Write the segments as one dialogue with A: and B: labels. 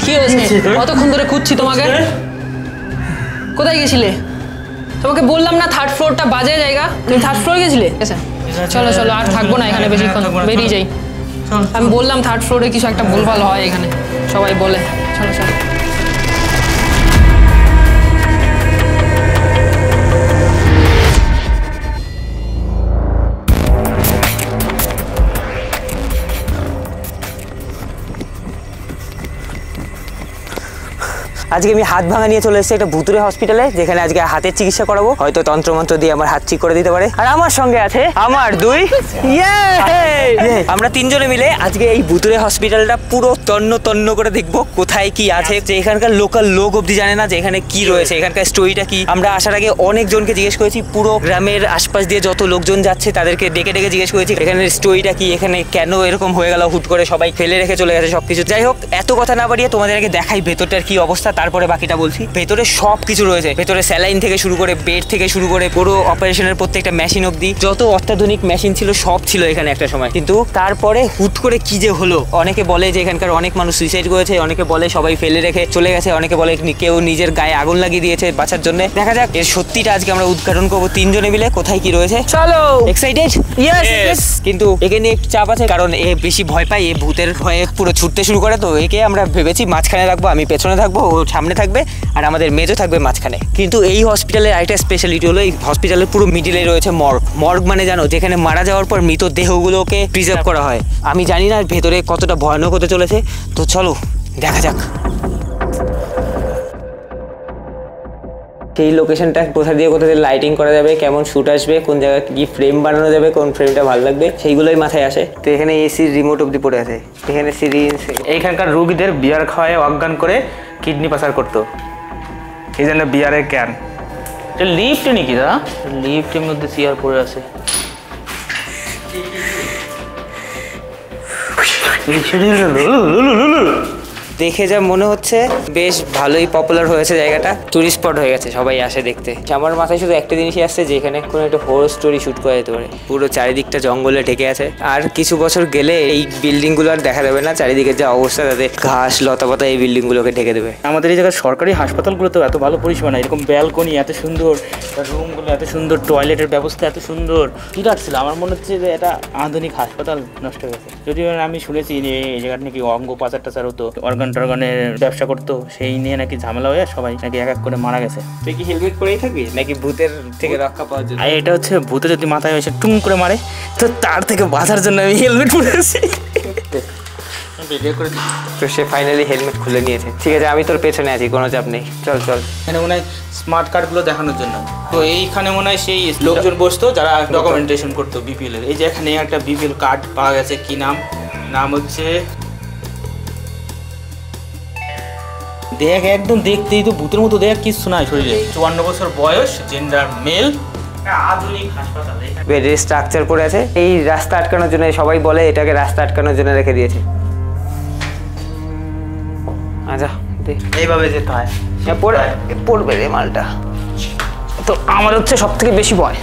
A: কি হয়েছে? কতক্ষণ ধরে খুঁজছি তোমাকে। কোথায় গেছিলে? তোমাকে বললাম না থার্ড ফ্লোরটা বাজে জায়গা, তুমি থার্ড ফ্লোরে গেছিলে? চলো চলো, আর থাকবো না এখানে বেশিক্ষণ, বেরিয়ে যাই। আমি বললাম থার্ড ফ্লোরে কিছু একটা ভুলভাল হয় এখানে, সবাই বলে। চলো চলো।
B: আজকে আমি হাত ভাঙা নিয়ে চলে এসেছি একটা ভুতুরে হসপিটালে, যেখানে আজকে হাতের চিকিৎসা করাবো। হয়তো তন্ত্রমন্ত্র দিয়ে আমার হাত ঠিক করে দিতে পারে। আর আমার সঙ্গে আছে আমার দুই, আমরা তিনজনে মিলে আজকে এই ভুতুরে হসপিটালটা পুরো তন্ন তন্ন করে দেখবো কোথায় কি আছে। যে এখানকার লোকাল লোক অব্দি জানে না যে এখানে কি রয়েছে, এখানকার স্টোরিটা কি। আমরা আসার আগে অনেক জনকে জিজ্ঞেস করেছি, পুরো গ্রামের আশপাশ দিয়ে যত লোকজন যাচ্ছে তাদেরকে ডেকে ডেকে জিজ্ঞেস করেছি এখানের স্টোরিটা কি, এখানে কেন এরকম হয়ে গেল হুট করে, সবাই ফেলে রেখে চলে গেছে সবকিছু। যাই হোক, এত কথা না বাড়িয়ে তোমাদের আগে দেখাই ভেতরটার কি অবস্থা, তারপরে বাকিটা বলছি। ভেতরে সব কিছু রয়েছে, ভেতরে স্যালাইন থেকে শুরু করে বেড থেকে শুরু করে পুরো অপারেশনের প্রত্যেকটা মেশিন অবধি যত অত্যাধুনিক মেশিন ছিল সব ছিল এখানে একটা সময়। কিন্তু তারপরে হুট করে কি যে হলো, অনেকে বলে যে এখানকার অনেক মানুষ সুইসাইড করেছে, অনেকে বলে সবাই ফেলে রেখে চলে গেছে, অনেকে বলে কেউ নিজের গায়ে আগুন লাগিয়ে দিয়েছে বাঁচার জন্য। দেখা যাক এর সত্যিটা আজকে আমরা উদ্ঘাটন করবো তিনজনে মিলে, কোথায় কি রয়েছে। চলো, এক্সাইটেড? ইয়েস। কিন্তু একে নিয়ে একটু চাপ আছে, কারণ এ বেশি ভয় পায়, এ ভূতের ভয়ে পুরো ছুটতে শুরু করে। তো একে আমরা ভেবেছি মাঝখানে রাখবো, আমি পেছনে থাকবো, ও সামনে থাকবে, আর আমাদের মেজো থাকবে মাঝখানে। কিন্তু এই হসপিটালের আরেকটা স্পেশালিটি হলো এই হসপিটালের পুরো মিডিলে রয়েছে মর্গ। মর্গ মানে জানো, যেখানে মারা যাওয়ার পর মৃতদেহগুলোকে প্রিজার্ভ করা হয়। আমি জানি না ভেতরে কতটা ভয়ানক হতে চলেছে, তো চলো দেখা যাক। সেই লোকেশনটা কোথা দিয়ে লাইটিং করা যাবে, কেমন শ্যুট আসবে, কোন জায়গায় কি ফ্রেম বানানো যাবে, কোন ফ্রেমটা ভালো লাগবে, সেইগুলোই মাথায় আসে। তো এখানে এসির রিমোট অবধি পড়ে আছে, এখানে সিরিঞ্জ।
C: এইখানকার রোগীদের বিয়ার খাওয়ায় অজ্ঞান করে কিডনি পাচার করতো, এই জন্য বিয়ারের ক্যান। এটা লিফটে নাকি দাদা? লিফটের মধ্যে চেয়ার পড়ে আছে।
B: দেখে যা মনে হচ্ছে বেশ ভালোই পপুলার হয়েছে জায়গাটা, টুরিস্ট স্পট হয়ে গেছে, সবাই আসে দেখতে। আমার মাথায় শুধু একটা জিনিসই আসছে, যে এখানে কোনো একটা হরর স্টোরি শুট করা যেতে পারে। পুরো চারিদিকটা জঙ্গলে ঢেকে আছে, আর কিছু বছর গেলে এই বিল্ডিংগুলো আর দেখা যাবে না। চারিদিকে যা অবস্থা, তাতে ঘাস লতাপাতা এই বিল্ডিংগুলোকে ঢেকে দেবে।
C: আমাদের এই জায়গায় সরকারি হাসপাতালগুলোতেও এত ভালো পরিষেবা না, এরকম ব্যালকনি এত সুন্দর, রুমগুলো এত সুন্দর, টয়লেটের ব্যবস্থা এত সুন্দর। কি লাগছিল আমার মনে হচ্ছে যে এটা আধুনিক হাসপাতাল নষ্ট হয়ে গেছে। যদিও আমি শুনেছি যে এই জায়গাটা নাকি অঙ্গ পাচার টাচার হতো, টর্গানের ব্যবসা করতো, সেই নিয়ে নাকি ঝামেলা হয়ে সবাই নাকি এক এক করে মারা গেছে।
B: তুই কি হেলমেট পরেই থাকবি নাকি ভূতের থেকে রক্ষা পাওয়ার জন্য?
C: আর এটা হচ্ছে ভূতে যদি মাথায় এসে টুং করে মারে, তো তার থেকে বাঁচার জন্য আমি হেলমেট পরে আছি।
B: তো সে ফাইনালি হেলমেট খুলে নিয়েছে। ঠিক আছে, আমি তোর পেছনে আছি, কোনো চাপ নেই। চল চল।
C: এখানে মনে হয় স্মার্ট কার্ডগুলো দেখানোর জন্য। তো এইখানে মনে হয় সেই লোকজন বসতো যারা ডকুমেন্টেশন করতো বিপিএল এর। এই যে এখানে একটা বিপিএল কার্ড পাওয়া গেছে। কি নাম? নাম হচ্ছে, দেখ একদম দেখতেই তো ভূতের মতো, দেখ কিছু নাই শরীরে। 54 বছর বয়স, জেন্ডার মেল। আধুনিক হাসপাতাল,
B: বেডের স্ট্রাকচার পড়ে আছে। এই রাস্তা আটকানোর জন্য, সবাই বলে এটাকে রাস্তা আটকানোর জন্য রেখে দিয়েছে। আচ্ছা,
C: এইভাবে যেতে হয়।
B: পড়বে রে মালটা।
A: তো আমার হচ্ছে সব থেকে বেশি ভয়।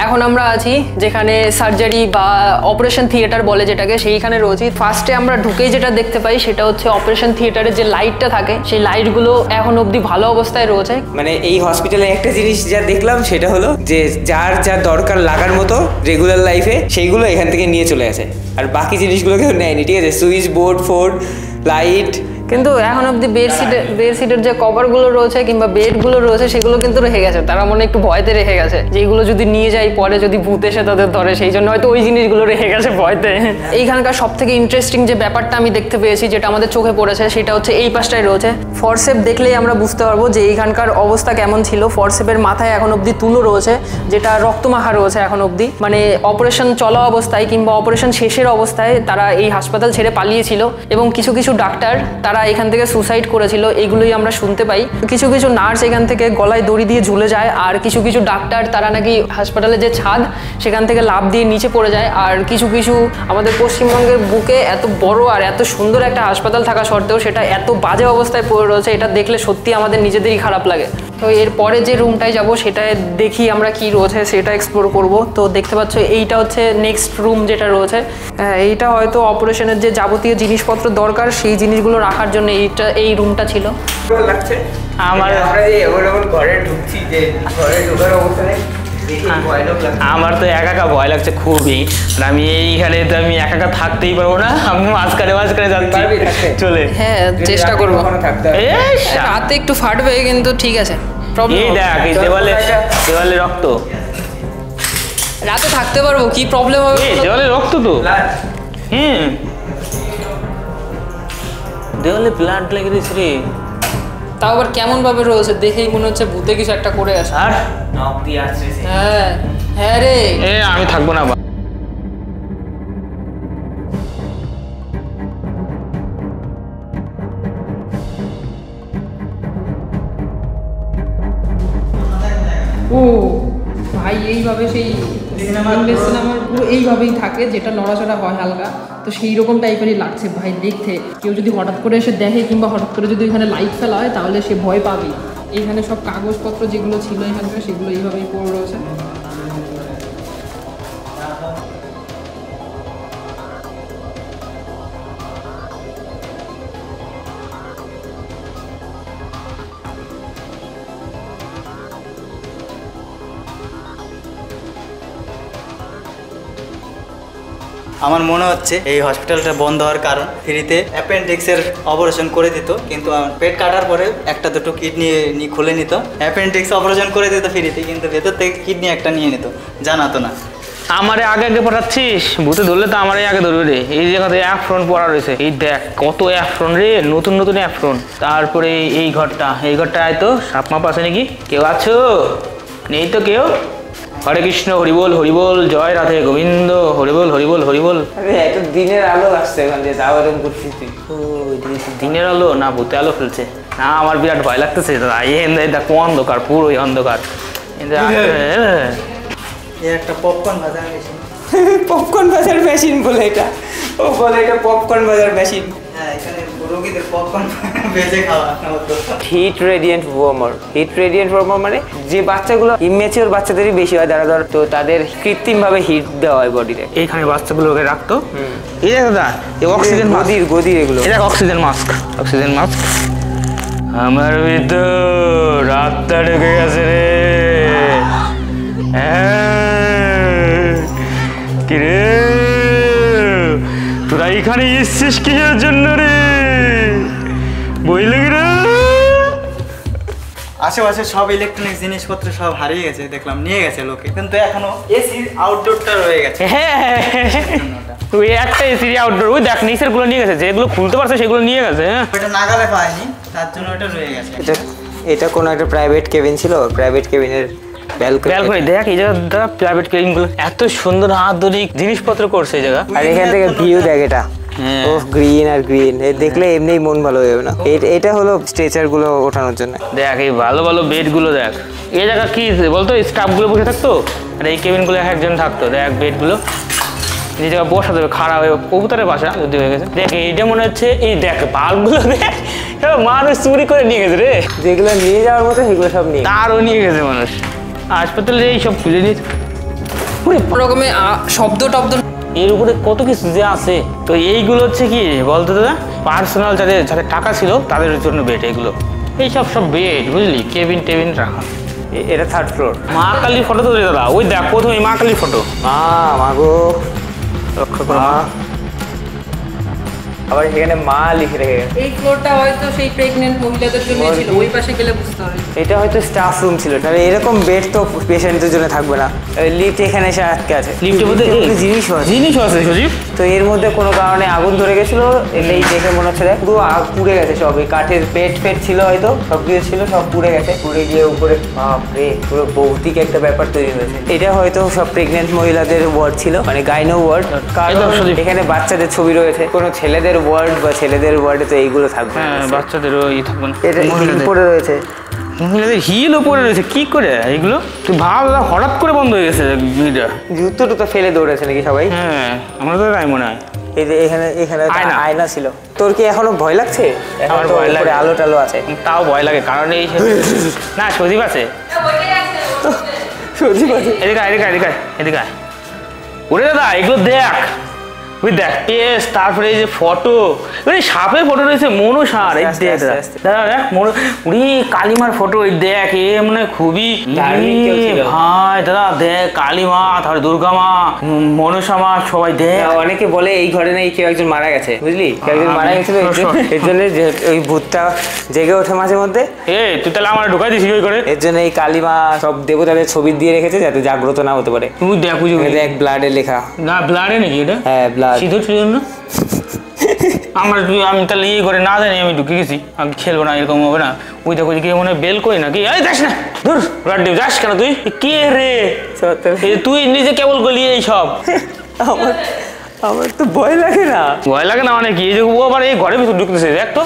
A: এখন আমরা আছি যেখানে সার্জারি বা অপারেশন থিয়েটার বলে যেটাকে, সেইখানে রয়েছি। ফার্স্টে আমরা ঢুকেই যেটা দেখতে পাই সেটা হচ্ছে অপারেশন থিয়েটারের যে লাইটটা থাকে, সেই লাইটগুলো এখন অবধি ভালো অবস্থায় রয়েছে।
B: মানে এই হসপিটালে একটা জিনিস যা দেখলাম সেটা হলো যে যার যা দরকার লাগার মতো রেগুলার লাইফে সেইগুলো এখান থেকে নিয়ে চলে আসে, আর বাকি জিনিসগুলো কেউ নেয়নি। ঠিক আছে, সুইচ বোর্ড, ফোর্ড, লাইট।
A: কিন্তু এখন অবধি বেডশিটের যে কভারগুলো রয়েছে কিংবা বেডগুলো রয়েছে সেগুলো কিন্তু রেখে গেছে। তারা মনে একটু ভয়তে রেখে গেছে যে এইগুলো যদি নিয়ে যাই পরে যদি ভূত এসে তাদের ধরে, সেই জন্য হয়তো ওই জিনিসগুলো রেখে গেছে ভয়তে। এইখানকার সব থেকে ইন্টারেস্টিং যে ব্যাপারটা আমি দেখতে পেয়েছি, যেটা আমাদের চোখে পড়েছে, সেটা হচ্ছে এই পাশটায় রয়েছে ফরসেপ। দেখলেই আমরা বুঝতে পারবো যে এইখানকার অবস্থা কেমন ছিল। ফরসেপের মাথায় এখন অবধি তুলো রয়েছে, যেটা রক্তমাখা রয়েছে এখন অবধি। মানে অপারেশন চলা অবস্থায় কিংবা অপারেশন শেষের অবস্থায় তারা এই হাসপাতাল ছেড়ে পালিয়েছিল, এবং কিছু কিছু ডাক্তার তারা এখান থেকে সুসাইড করেছিল, এইগুলোই আমরা শুনতে পাই। কিছু কিছু নার্স এখান থেকে গলায় দড়ি দিয়ে ঝুলে যায়, আর কিছু কিছু ডাক্তার তারা নাকি হাসপাতালের যে ছাদ সেখান থেকে লাফ দিয়ে নিচে পড়ে যায়। আর কিছু কিছু আমাদের পশ্চিমবঙ্গের বুকে এত বড় আর এত সুন্দর একটা হাসপাতাল থাকা সত্ত্বেও সেটা এত বাজে অবস্থায় পড়ে রয়েছে, এটা দেখলে সত্যি আমাদের নিজেদেরই খারাপ লাগে। তো এরপরে যে রুমটায় যাব সেটায় দেখি আমরা কি রয়েছে, সেটা এক্সপ্লোর করব। তো দেখতে পাচ্ছ এইটা হচ্ছে নেক্সট রুম যেটা রয়েছে। এইটা হয়তো অপারেশনের যে যাবতীয় জিনিসপত্র দরকার সেই জিনিসগুলো রাখার জন্য এই রুমটা ছিল।
C: আমার তো একা একা ভয় লাগছে খুবই। আমি এইখানে তো আমি একা একা থাকতেই পারবো না, আমি মাঝখানে যাচ্ছি। চলে,
A: হ্যাঁ চেষ্টা করবো। রাতে একটু ফাটবে কিন্তু ঠিক আছে,
C: এই দেখ এই দেওয়ালে রক্ত।
A: রাতে থাকতে পারবো, কি প্রবলেম হবে?
C: দেওয়ালে রক্ত তো, দেওয়ালে ব্লাড লেগে দিয়েছে রে।
A: তাও আবার কেমন ভাবে রয়েছে, দেখেই মনে হচ্ছে ভূতে কিছু একটা করে আসে।
C: আর
A: হ্যাঁ হ্যাঁ রে,
C: আমি থাকবো না।
A: ও ভাই, এইভাবে সেই ইংলিশ সিনেমার পুরো এইভাবেই থাকে, যেটা নড়াচড়া হয় হালকা, তো সেই রকম টাইপেরই লাগছে ভাই দেখতে। কেউ যদি হঠাৎ করে এসে দেখে কিংবা হঠাৎ করে যদি এখানে লাইট ফেলা হয় তাহলে সে ভয় পাবেই। এইখানে সব কাগজপত্র যেগুলো ছিল এখানকার সেগুলো এইভাবেই পড়ে রয়েছে।
D: আমার মনে হচ্ছে এই হসপিটালটা বন্ধ হওয়ার কারণ ফ্রিতে অ্যাপেন্ডিক্সের অপারেশন করে দিত, কিন্তু আমার পেট কাটার পরে একটা দুটো কিডনি খুলে নিত, অ্যাপেন্ডিক্স অপারেশন করে দিত ফ্রিতে, কিন্তু ভেতর থেকে কিডনি একটা নিয়ে নিত, জানাতো না।
C: আমারে আগে আগে পাঠাচ্ছিস, ভূতে ধরলে তো আমারই আগে ধরবে রে। এই জায়গাতে অ্যাফ্রন পড়া রয়েছে, এই দেখ কত অ্যাফ্রন রে, নতুন নতুন অ্যাফ্রন। তারপরে এই ঘরটা আয়তো সাপ মাপ আছে নাকি? কেউ আছো? নেই তো কেউ? হরে কৃষ্ণ হরিবোল হরিবোল, জয় রাধে গোবিন্দ, হরিবোল হরিবোল হরিবোল।
B: এত দিনের আলো আসছে এখান দিয়ে, যাও এরকম করছিস তুই।
C: দিনের আলো না ভূতে আলো ফেলছে? না আমার বিরাট ভয় লাগতেছে দাদা, দেখো অন্ধকার, পুরোই অন্ধকার।
D: একটা পপকর্ন ভাজা মেশিন।
B: পপকর্ন ভাজার মেশিন বলে এটা, ও বলে এটা পপকর্ন ভাজার মেশিন।
D: হ্যাঁ, এখানে রোগীদের পপকর্ন ভেজে খাওয়া হতো।
B: হিট রেডিয়েন্ট ওয়ার্মার মানে যে বাচ্চাগুলো ইমেচিওর বাচ্চাদেরই বেশি হয়, যারা ধর তো তাদের কৃত্রিমভাবে হিট দেওয়া হয় বডিতে।
C: এইখানে বাচ্চাগুলোকে রাখতো। এই দেখ দাদা, এই অক্সিজেন
B: গদির এগুলো,
C: এটা অক্সিজেন মাস্ক। আমার ভিতর রাতটা ঢুকে গেছে রে। কি রে তোরা এখানে এসছিস কিসের জন্য রে? বই লাগে রে।
D: আশেপাশে সব ইলেকট্রনিক্স জিনিসপত্র সব হারিয়ে গেছে, দেখলাম নিয়ে গেছে লোকে, কিন্তু এখনো এসি আউটডোরটা রয়ে গেছে।
C: হ্যাঁ, ওই একটা এসি আউটডোর, ওই দেখ নিচের গুলো নিয়ে গেছে, যেগুলো খুলতে পারছে সেগুলো নিয়ে গেছে।
D: ওটা নাগালে পায়নি, তার জন্য ওটা রয়ে গেছে।
B: এটা কোনো একটা প্রাইভেট কেবিন ছিল, প্রাইভেট কেবিনের ব্যালকনি।
C: দেখ এই জায়গাটা প্রাইভেট কেবিন গুলো এত সুন্দর আধুনিক জিনিসপত্র করছে এই জায়গা।
B: আর এখান থেকে ভিউ দেখ, এটা ও গ্রিন আর গ্রিন, দেখলে এমনিই মন ভালো হয়ে যাবে না। এটা হলো স্ট্রেচার গুলো ওঠানোর জন্য।
C: দেখ এই ভালো ভালো বেড গুলো দেখ। এই জায়গা কি বলতো, স্টাফ গুলো বসে থাকতো, আর এই কেবিন গুলো একজন থাকতো। দেখ বেড গুলো এই জায়গা বসা দেবে, খারাপ হয়ে কবুতরের বাসা যদি হয়ে গেছে। দেখ এইটা মনে হচ্ছে, এই দেখ বাল্ব গুলো দেখ, মানুষ চুরি করে নিয়ে গেছে রে।
B: যেগুলো নিয়ে যাওয়ার মতো সেগুলো সব নিয়ে
C: তারও নিয়ে গেছে মানুষ। হাসপাতালে এই সব খুলে নিয়ে
A: রকমের শব্দ টব্দ,
C: এর উপরে কত কিছু যে আছে। তো এইগুলো হচ্ছে কি বলতো দাদা, পার্সোনাল যাদের টাকা ছিল তাদের জন্য বেড। এগুলো এইসব সব বেড বুঝলি, কেবিন টেবিন রাখা।
B: এটা থার্ড ফ্লোর।
C: মা কালীর ফটো তো দাদা, ওই দেখ প্রথমে মা কালীর ফটো।
B: মাগো রক্ষা করো মা। আবার এখানে মা লিখে রেখে গেছে।
A: এই ফ্লোরটা হয়তো সেই প্রেগন্যান্ট মহিলাদের জন্য ছিল, ওই পাশে গেলে বুঝতে হবে।
B: এটা হয়তো স্টাফ রুম ছিল, তাহলে এরকম বেড তো পেশেন্টদের জন্য থাকবে না। লিফট এখানে এসে আটকে আছে,
C: লিফটের মধ্যে জিনিসও আছে সজীব।
B: তো এর মধ্যে কোনো কারণে আগুন ধরে গেছিল, এই দেখে মনে হচ্ছে পুরো পুড়ে গেছে সব। এই কাঠের পেট ছিল হয়তো, সব কিছু ছিল, সব পুড়ে গেছে। পুড়ে গিয়ে উপরে বাপরে পুরো ভৌতিক একটা ব্যাপার তৈরি হয়েছে। এটা হয়তো সব প্রেগনেন্ট মহিলাদের ওয়ার্ড ছিল, মানে গাইনো ওয়ার্ড। কারণ এখানে বাচ্চাদের ছবি রয়েছে, কোনো ছেলেদের ওয়ার্ড বা ছেলেদের ওয়ার্ডে তো এইগুলো থাকবে।
C: হ্যাঁ, বাচ্চাদেরও থাকবে না।
B: এটা উপরে রয়েছে,
C: মহিলাদের হিল উপরে রয়েছে। কি করে এগুলো তুই ভাব, হঠাৎ করে বন্ধ হয়ে গেছে।
B: জুতো টুতো ফেলে দৌড়েছে নাকি সবাই?
C: হ্যাঁ, আমার তো তাই মনে হয়।
B: এই যে এখানে আয়না ছিল। তোর কি এখনো ভয় লাগছে?
C: আমার ভয় লাগে,
B: আলো টালো আছে,
C: তাও ভয় লাগে। কারণ এই না সজীব আছে, এদিকে ওরে দাদা এগুলো দেখ, ওই দেখ টেস্ট। তারপরে এই যে ফটো, ওই সাপের ফটো রয়েছে, মনুষার। এই দেখ দাদা, দেখ উড়ি কালিমার ফটো। এই দেখ এ মানে খুবই ভাই দাদা, দেখ কালিমা, তারপরে দুর্গা মা, মনসা মা, সবাই দেখ।
B: অনেকে বলে এই ঘরে নাকি কেউ একজন মারা গেছে, বুঝলি? কেউ একজন মারা গেছিল, এর জন্য ওই ভূতটা জেগে ওঠে মাঝে মধ্যে।
C: তুই তাহলে আমার ঢুকাই দিস কি করে?
B: এর জন্য এই কালিমা সব দেবতাদের ছবি দিয়ে রেখেছে, যাতে জাগ্রত না হতে পারে।
C: তুই দেখ,
B: দেখ ব্লাডে লেখা।
C: না ব্লাডে নাকি এটা?
B: হ্যাঁ ব্লাড।
C: সিঁদুর জন্য আমি তাহলে ইয়ে করে না জানি, আমি ঢুকে গেছি, আমি খেলবো না, এরকম হবে না। ওই দেখো কি মনে হয় বেল করি নাকি? এই যাস না, ধর ব্লাড দিও, যাস কেন তুই? কে রে তুই? নিজে কেবল গলি এই সব।
B: আমার তো ভয় লাগে না।
C: ভয় লাগে না মানে কি? এই যে ও আবার এই ঘরের ভিতর ঢুকতেছে, দেখ তো।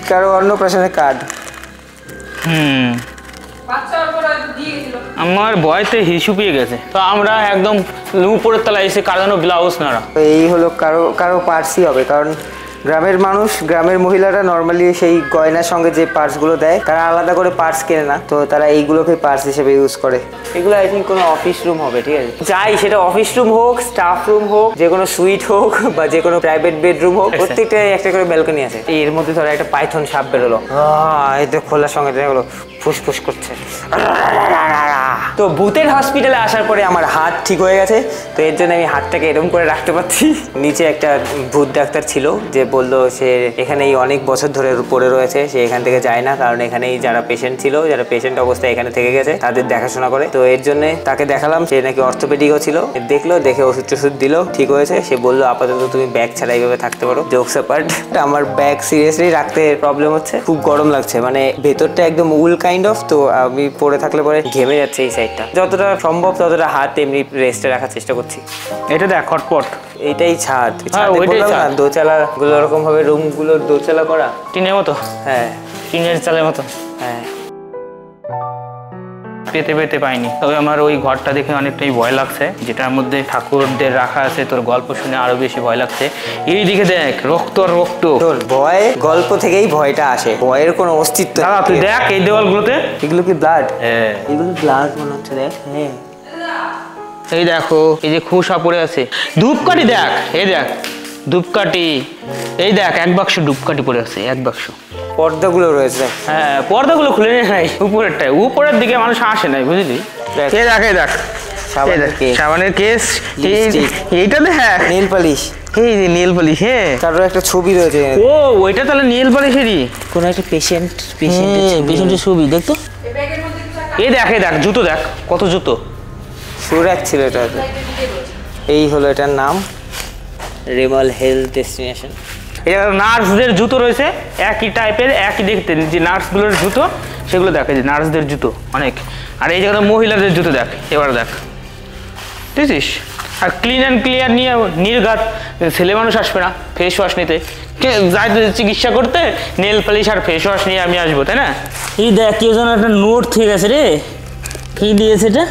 B: কারো অন্নপ্রাশনের কার্ড।
C: আমার ভয়তে হিসু পেয়ে গেছে, তো আমরা একদম উপরের তলায় এসে কারো ব্লাউজ নাড়া।
B: এই হলো কারো পার্সই হবে, কারণ গ্রামের মানুষ, গ্রামের মহিলারা নর্মালি সেই গয়নার সঙ্গে যে পার্সগুলো দেয় তারা আলাদা করে পার্স কেনে না, তো তারা এইগুলোকে পার্স হিসেবে ইউজ করে। এগুলো আই থিঙ্ক কোনো অফিস রুম হবে, ঠিক আছে, যাই সেটা অফিস রুম হোক, স্টাফ রুম হোক, যে কোনো সুইট হোক বা যে কোনো প্রাইভেট বেডরুম হোক, প্রত্যেকটাই একটা করে ব্যালকনি আছে। এর মধ্যে ধরো একটা পাইথন সাপ বেরোলো, এই তো খোলার সঙ্গে হলো ফুসফুস করছে। তো ভূতের হসপিটালে আসার পরে আমার হাত ঠিক হয়ে গেছে, তো এর জন্য আমি হাতটাকে এরকম করে রাখতে পারছি। নিচে একটা ভূত ডাক্তার ছিল যে বললো সে এখানেই অনেক বছর ধরে পড়ে রয়েছে, সে এখান থেকে যায় না, কারণ এখানেই যারা পেশেন্ট ছিল, যারা পেশেন্ট অবস্থায় এখানে থেকে গেছে তাদের দেখাশোনা করে। তো এর জন্য তাকে দেখালাম, সে নাকি অর্থোপেডিকও ছিল, দেখলো, দেখে ওষুধ টষুধ দিল, ঠিক হয়েছে। সে বললো আপাতত তুমি ব্যাগ ছাড়া এইভাবে থাকতে পারো। জোকস অ্যাপার্ট, আমার ব্যাগ সিরিয়াসলি রাখতে প্রবলেম হচ্ছে, খুব গরম লাগছে, মানে ভেতরটা একদম উল কাইন্ড অফ, তো আমি পরে থাকলে পরে ঘেমে যাচ্ছে এই সাইডটা। যতটা সম্ভব ততটা হাত এমনি রেস্টে রাখার চেষ্টা করছি।
C: এটা দেখ হটপট,
B: এইটাই ছাদ,
C: ওইটাই ছাদ।
B: দোচালা গুলো ওরকম ভাবে রুম গুলো দোচালা করা,
C: টিনের মতো।
B: হ্যাঁ,
C: টিনের চালের মতো।
B: হ্যাঁ,
C: পেতে পাইনি, তবে আমার ওই ঘরটা দেখে অনেকটাই ভয় লাগছে, যেটার মধ্যে ঠাকুরদের রাখা আছে। তোর গল্প শুনে আরো বেশি ভয় লাগছে। এইদিকে দেখ, রক্ত আর রক্ত।
B: তোর ভয় গল্প থেকেই ভয়টা আসে, ভয়ের কোনো অস্তিত্ব।
C: দাদা তুই দেখ এই দেওয়ালগুলোতে,
B: এগুলো কি ব্লাড?
C: হ্যাঁ,
B: এগুলো ব্লাড মনে হচ্ছে, দেখ। হ্যাঁ,
C: এই দেখো, এই যে খোসা পড়ে আছে। ধূপকাঠি দেখ, এই দেখ ধূপকাঠি, এই দেখ এক বাক্স ধূপকাঠি পড়ে আছে, এক বাক্স।
B: পর্দাগুলো রয়েছে,
C: হ্যাঁ পর্দাগুলো খুলে নিয়ে নাই, উপরেরটাই, উপরের দিকে মানুষ আসে নাই, বুঝলি? এই দেখ, এই দেখ সাবানের কেস, এইটা দেখ
B: নেল পালিশ,
C: এই যে নেল পালিশ। হ্যাঁ,
B: তারপর একটা ছবি রয়েছে।
C: ও ওইটা তাহলে নেল পালিশেরই
B: কোনো একটা
C: পেশেন্টের ছবি, দেখতো। এই দেখ, এই দেখ জুতো, দেখ কত জুতো।
B: সুরাক ছিল এটা। এই হলো এটার নাম, রেমাল হেলথ ডেস্টিনেশন।
C: এটা নার্সদের জুতো রয়েছে, একই টাইপের, একই দেখতে, যে নার্সগুলোর জুতো সেগুলো দেখ, এই যে নার্সদের জুতো অনেক। আর এই জায়গাটা মহিলাদের জুতো দেখ, এবার দেখ, বুঝছিস? আর ক্লিন অ্যান্ড ক্লিয়ার নিয়ে নির্ঘাত, ছেলে মানুষ আসবে না ফেস ওয়াশ নিতে, যাই চিকিৎসা করতে নেল পালিশ আর ফেস ওয়াশ নিয়ে আমি আসবো, তাই না? এই দেখ কেউ যেন একটা নোট থেকে গেছে রে, কি দিয়েছে এটা?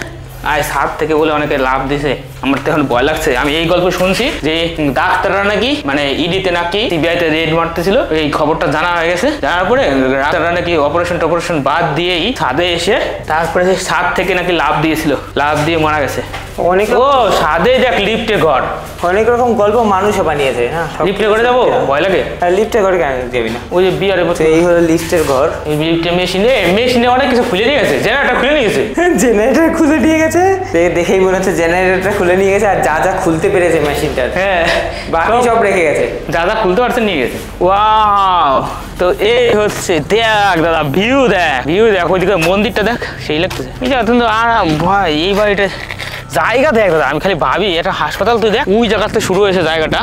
C: আর সাত থেকে বলে অনেকে লাভ দিছে, আমার তো এখন ভয় লাগছে। আমি এই গল্প শুনছি যে ডাক্তাররা নাকি মানে ইডিতে নাকি সিবিআইতে রেড মারতেছিল, এই খবরটা জানা হয়ে গেছে। জানার পরে ডাক্তাররা নাকি অপারেশন বাদ দিয়েই ছাদে এসে তারপরে ছাদ থেকে নাকি লাভ দিয়েছিল, লাভ দিয়ে মারা গেছে।
B: অনেক
C: ও ছাদে দেখ লিফটে ঘর,
B: অনেক রকম গল্প মানুষও বানিয়েছে। হ্যাঁ,
C: লিফটে ঘরে যাবো, ভয় লাগে।
B: লিফটে ঘরে কেন যাবি না?
C: ওই যে বিয়ারের মতো,
B: এই হলো লিফটের ঘর।
C: এই লিফটে মেশিনে অনেক কিছু খুলে নিয়ে গেছে, জেনারেটর খুলে নিয়ে গেছে।
B: জেনারেটর খুলে নিয়ে গেছে, দেখেই মনে হচ্ছে জেনারেটরটা খুলে নিয়ে গেছে, আর যা যা খুলতে পেরেছে মেশিনটার,
C: হ্যাঁ
B: বাকি সব রেখে গেছে,
C: যা যা খুলতে পারছে নিয়ে গেছে। ওয়াও, তো এই হচ্ছে দেখ দাদা, ভিউ দেখ ওইদিকে মন্দিরটা দেখ, সেই লাগতেছে। ভাই এই বাড়িটা জায়গা দেখ দাদা, আমি খালি ভাবি এটা হাসপাতাল, তুই দেখ ওই জায়গাতে শুরু হয়েছে জায়গাটা,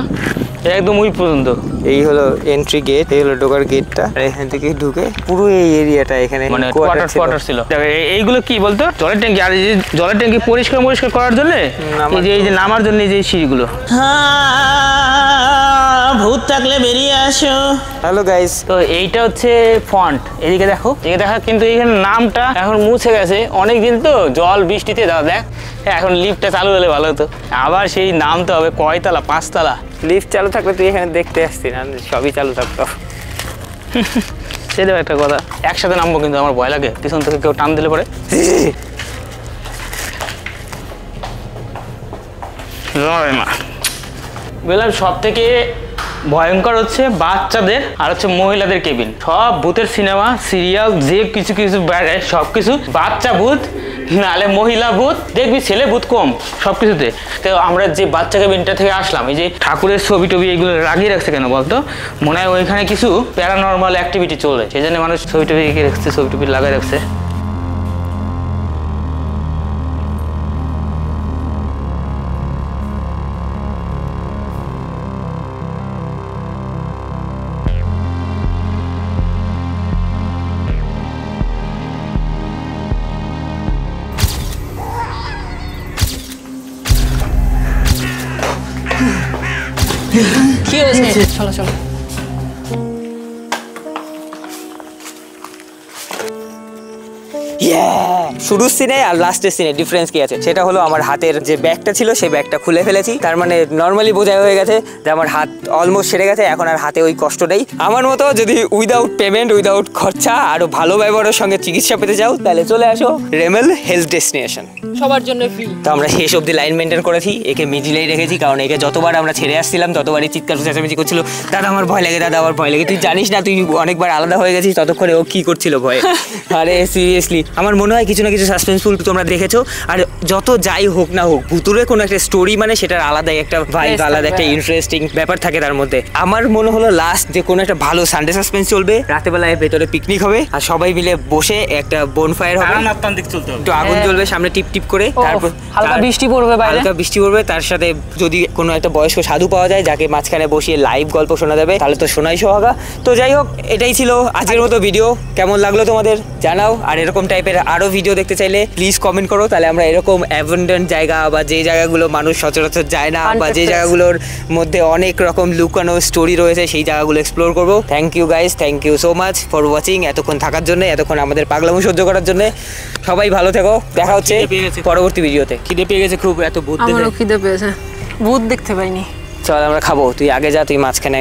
C: একদম ওই পর্যন্ত।
B: এই হলো এন্ট্রি গেট, এই হলো ঢোকার গেটটা, আর এখান থেকে ঢুকে পুরো এই এরিয়াটা এখানে
C: মানে কোয়ার্টার ছিল। এইগুলো কি বলতো, জলের ট্যাঙ্কি, আর এই যে জলের ট্যাঙ্কি পরিষ্কার করার জন্য এই যে নামার জন্য যে সিঁড়িগুলো। ভূত থাকলে বেরিয়ে আসো।
B: হ্যালো গাইস,
C: তো এইটা হচ্ছে ফন্ট, এদিকে দেখো, কিন্তু এখানে নামটা এখন মুছে গেছে, অনেকদিন তো জল বৃষ্টিতে, দাদা দেখ এখন লিফটটা চালু হলে ভালো হতো, আবার সেই নামতে হবে কয়তলা, 5 তলা।
B: লিফট চালু থাকলে তুই এখানে দেখতে আসতি না, সবই চালু থাকতো।
C: সেটাও একটা কথা, একসাথে নামবো কিন্তু আমার ভয় লাগে, পিছন থেকে কেউ টান দিলে পরে। বললাম সব থেকে ভয়ঙ্কর হচ্ছে বাচ্চাদের আর হচ্ছে মহিলাদের কেবিন। সব ভূতের সিনেমা সিরিয়াল যে কিছু বেড়ে সব কিছু বাচ্চা ভূত নালে মহিলা ভূত, দেখবি ছেলে ভূত কম সব কিছুতে। তো আমরা যে বাচ্চা কেবিনটা থেকে আসলাম, এই যে ঠাকুরের ছবি টবি এইগুলো লাগিয়ে রাখছে কেন বলতো, মনে হয় ওইখানে কিছু প্যারানর্মাল অ্যাক্টিভিটি চলে, সেই জন্য মানুষ ছবি টবি এঁকে রাখছে, ছবি টবি লাগাই রাখছে।
A: কি হয়েছে? চলো চলো।
B: শুরুর সিনে আর লাস্টের সিনে ডিফারেন্স কি আছে সেটা হলো আমার হাতের যে ব্যাগটা ছিল সেই ব্যাগটা খুলে ফেলেছি। তার মানে নর্মালি বোঝা হয়ে গেছে যে আমার হাত অলমোস্ট সেরে গেছে, এখন আর হাতে ওই কষ্ট নেই। আমার মতো যদি উইদাউট পেমেন্ট উইদাউট খরচা আরো ভালো ব্যবহারের সঙ্গে চিকিৎসা পেতে চাও তাহলে চলে আসো রেমেল হেলথ ডেস্টিনেশন,
A: সবার জন্য ফ্রি।
B: তো আমরা শেষ অব্দি লাইন মেনটেন করেছি, একে মিডিলেই রেখেছি কারণ একে যতবার আমরা ছেড়ে আসছিলাম ততবারই চিৎকার চেঁচামেচি করছিল, দাদা আমার ভয় লাগে, দাদা আমার ভয় লাগে। তুই জানিস না তুই অনেকবার আলাদা হয়ে গেছিস, ততক্ষণে ও কি করছিল ভয়ে। আরে সিরিয়াসলি আমার মনে হয় কিছু না কিছু সাসপেন্সফুল তোমরা দেখেছো। আর যত যাই হোক না হোক ভুতুরে কোনো একটা স্টোরি মানে সেটার আলাদাই একটা ভাইব, আলাদা একটা ইন্টারেস্টিং ব্যাপার থাকে তার মধ্যে। আমার মনে হলো লাস্ট যে কোনো একটা ভালো সানডে সাসপেন্স চলবে, রাতেবেলায় ভেতরে পিকনিক হবে আর সবাই মিলে বসে একটা বোনফায়ার হবে, একটু আগুন জ্বলবে সামনে টিপ টিপ করে, তারপর
A: হালকা বৃষ্টি পড়বে বাইরে,
B: হালকা বৃষ্টি পড়বে, তার সাথে যদি কোনো একটা বয়স্ক সাধু পাওয়া যায় যাকে মাঝখানে বসিয়ে লাইভ গল্প শোনা যাবে তাহলে তো শোনাই সোহাগা। তো যাই হোক এটাই ছিল আজকের মতো ভিডিও, কেমন লাগলো তোমাদের জানাও। আর এরকম টাইপের আরো ভিডিও দেখতে চাইলে প্লিজ কমেন্ট করো, তাহলে আমরা এরকম অ্যাবান্ডেন্ট জায়গা বা যে জায়গাগুলো মানুষ সচরাচর যায় না বা যে জায়গাগুলোর মধ্যে অনেক রকম লুকানো স্টোরি রয়েছে সেই জায়গাগুলো এক্সপ্লোর করবো। Thank you guys, thank you so much for watching, এতক্ষণ থাকার জন্য, এতক্ষণ আমাদের পাগলামো সহ্য করার জন্য। সবাই ভালো থেকো, দেখা হচ্ছে পরবর্তী ভিডিওতে।
C: খিদে পেয়ে গেছে খুব, এত ভূত দেখে।
A: আমারও খিদে পেয়েছে, ভূত দেখতে পাইনি।
B: চল আমরা খাবো, তুই আগে যা, তুই মাঝখানে